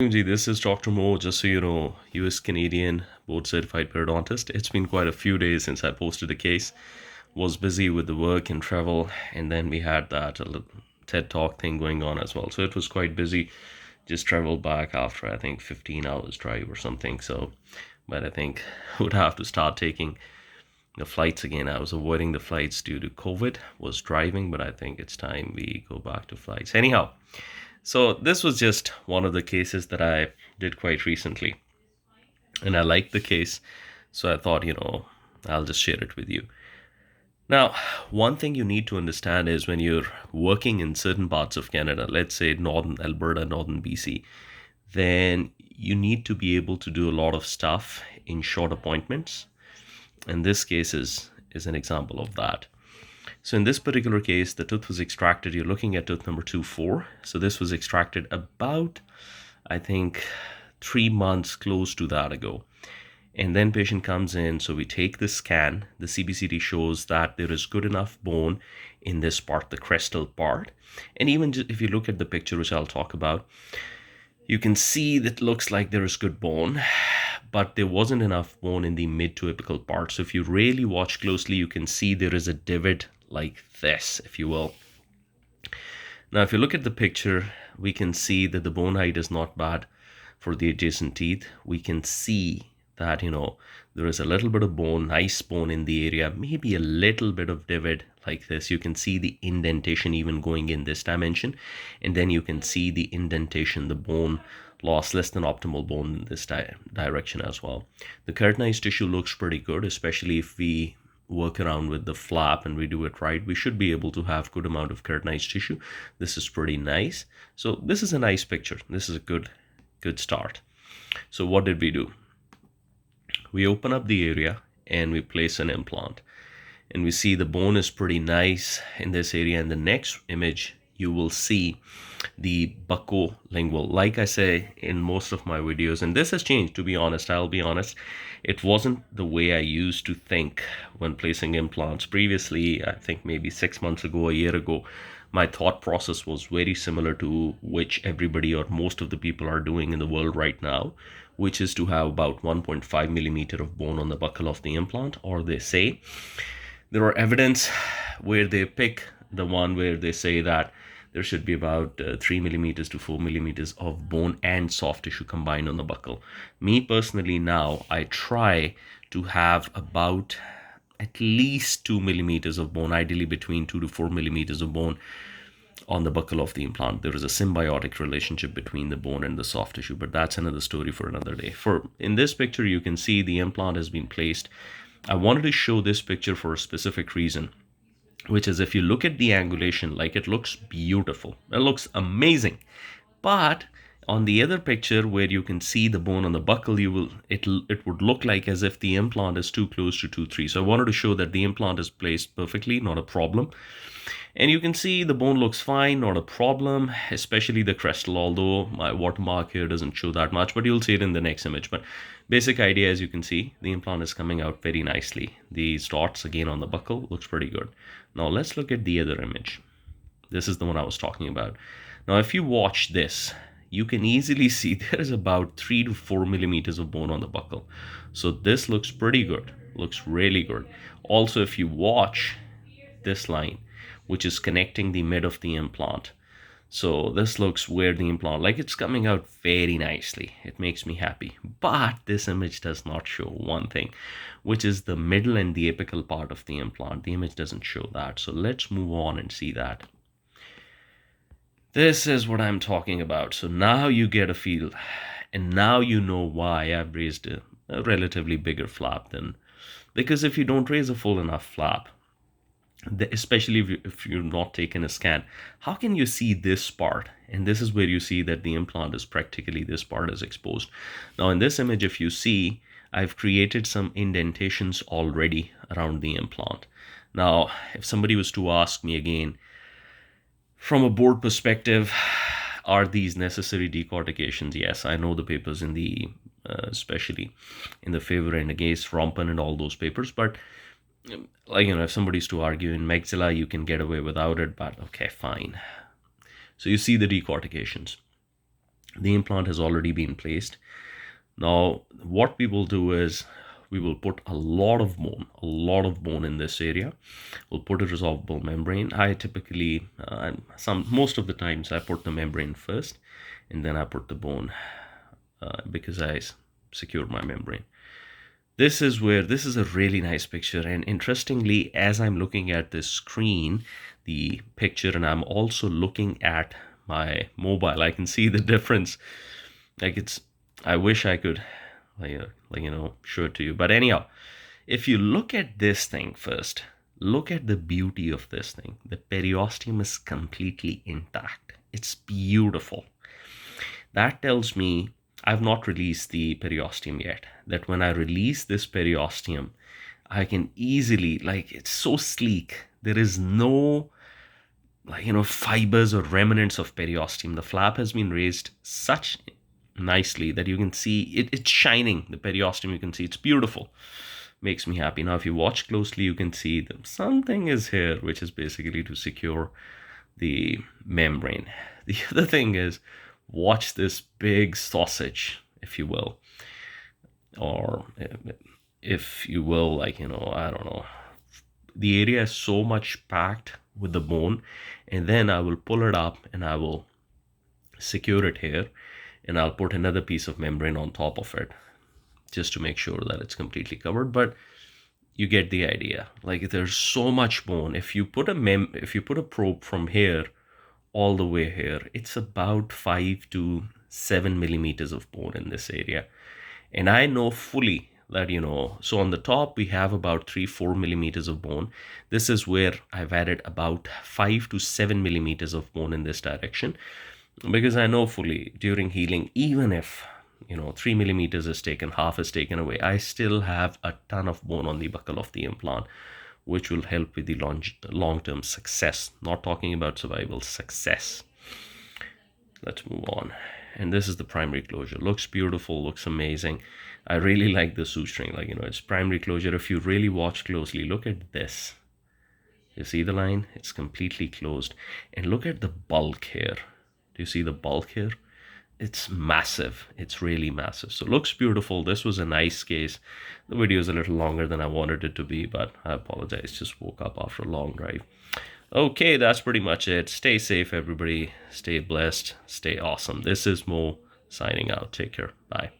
This is Dr. Mo, just so you know, US Canadian board certified periodontist. It's been quite a few days since I posted a case. Was busy with the work and travel, and then we had that TED Talk thing going on as well. So it was quite busy. Just traveled back after I think 15 hours drive or something. So, but I think would have to start taking the flights again. I was avoiding the flights due to COVID, was driving, but I think it's time we go back to flights. Anyhow, so this was just one of the cases that I did quite recently, and I liked the case, so I thought, I'll just share it with you. Now, one thing you need to understand is when you're working in certain parts of Canada, let's say northern Alberta, northern BC, then you need to be able to do a lot of stuff in short appointments. And this case is an example of that. So in this particular case, the tooth was extracted. You're looking at tooth number 24. So this was extracted about, I think, 3 months close to that ago. And then patient comes in. So we take the scan. The CBCT shows that there is good enough bone in this part, the crestal part. And even if you look at the picture, which I'll talk about, you can see that looks like there is good bone, but there wasn't enough bone in the mid to apical part. So if you really watch closely, you can see there is a divot like this, if you will. Now, if you look at the picture, we can see that the bone height is not bad for the adjacent teeth. We can see that, there is a little bit of bone, nice bone in the area, maybe a little bit of divot like this. You can see the indentation even going in this dimension. And then you can see the indentation, the bone loss, less than optimal bone in this direction as well. The keratinized tissue looks pretty good, especially if we work around with the flap and we do it right. We should be able to have good amount of keratinized tissue. This is pretty nice. So this is a nice picture. This is a good start. So what did we do? We open up the area and we place an implant, and we see the bone is pretty nice in this area. In the next image, you will see the buccolingual. Like I say in most of my videos, and this has changed, to be honest, I'll be honest, it wasn't the way I used to think when placing implants. Previously, I think maybe 6 months ago, a year ago, my thought process was very similar to which everybody or most of the people are doing in the world right now, which is to have about 1.5 millimeter of bone on the buccal of the implant. Or they say there are evidence where they pick the one where they say that there should be about 3 millimeters to 4 millimeters of bone and soft tissue combined on the buccal. Me personally, now I try to have about at least 2 millimeters of bone, ideally between 2 to 4 millimeters of bone on the buccal of the implant. There is a symbiotic relationship between the bone and the soft tissue, but that's another story for another day. In this picture, you can see the implant has been placed. I wanted to show this picture for a specific reason, which is if you look at the angulation, like, it looks beautiful. It looks amazing. But on the other picture where you can see the bone on the buccal, it would look like as if the implant is too close to 2-3. So I wanted to show that the implant is placed perfectly, not a problem. And you can see the bone looks fine, not a problem, especially the crestal, although my watermark here doesn't show that much, but you'll see it in the next image. But basic idea, as you can see, the implant is coming out very nicely. These dots again on the buccal looks pretty good. Now let's look at the other image. This is the one I was talking about. Now if you watch this, you can easily see there is about 3 to 4 millimeters of bone on the buccal. So this looks pretty good, looks really good. Also, if you watch this line, which is connecting the mid of the implant, so this looks where the implant, like, it's coming out very nicely. It makes me happy. But this image does not show one thing, which is the middle and the apical part of the implant. The image doesn't show that. So let's move on and see that. This is what I'm talking about. So now you get a feel, and now you know why I've raised a relatively bigger flap than, because if you don't raise a full enough flap, especially if you've not taken a scan, how can you see this part? And this is where you see that the implant is practically, this part is exposed. Now in this image, if you see, I've created some indentations already around the implant. Now, if somebody was to ask me again, from a board perspective, are these necessary decortications? Yes, I know the papers in the, especially in the favor and against Rompen and all those papers, but like, if somebody's to argue in maxilla, you can get away without it, but okay, fine. So you see the decortications. The implant has already been placed. Now, what we will do is we will put a lot of bone in this area. We'll put a resorbable membrane. I typically, most of the times, I put the membrane first, and then I put the bone because secure my membrane. This is a really nice picture, and interestingly, as I'm looking at this screen, the picture, and I'm also looking at my mobile, I can see the difference. Like it's, I wish I could, show it to you. But anyhow, if you look at this thing first, look at the beauty of this thing. The periosteum is completely intact. It's beautiful. That tells me I've not released the periosteum yet. That when I release this periosteum, I can easily, like, it's so sleek. There is no, fibers or remnants of periosteum. The flap has been raised such nicely that you can see it's shining. The periosteum, you can see it's beautiful. Makes me happy. Now, if you watch closely, you can see that something is here, which is basically to secure the membrane. The other thing is, watch this big sausage, if you will, or if you will, I don't know. The area is so much packed with the bone, and then I will pull it up and I will secure it here, and I'll put another piece of membrane on top of it just to make sure that it's completely covered. But you get the idea. Like, there's so much bone. If you put a probe from here all the way here, it's about 5 to 7 millimeters of bone in this area. And I know fully that, so on the top we have about 3-4 millimeters of bone. This is where I've added about 5 to 7 millimeters of bone in this direction, because I know fully during healing, even if 3 millimeters is taken, half is taken away, I still have a ton of bone on the buccal of the implant, which will help with the long-term success. Not talking about survival, success. Let's move on. And this is the primary closure. Looks beautiful, looks amazing. I really like the shoestring. It's primary closure. If you really watch closely, look at this. You see the line? It's completely closed. And look at the bulk here. Do you see the bulk here? It's massive. It's really massive. So looks beautiful. This was a nice case. The video is a little longer than I wanted it to be, but I apologize. Just woke up after a long drive. Okay, that's pretty much it. Stay safe, everybody. Stay blessed. Stay awesome. This is Mo signing out. Take care. Bye.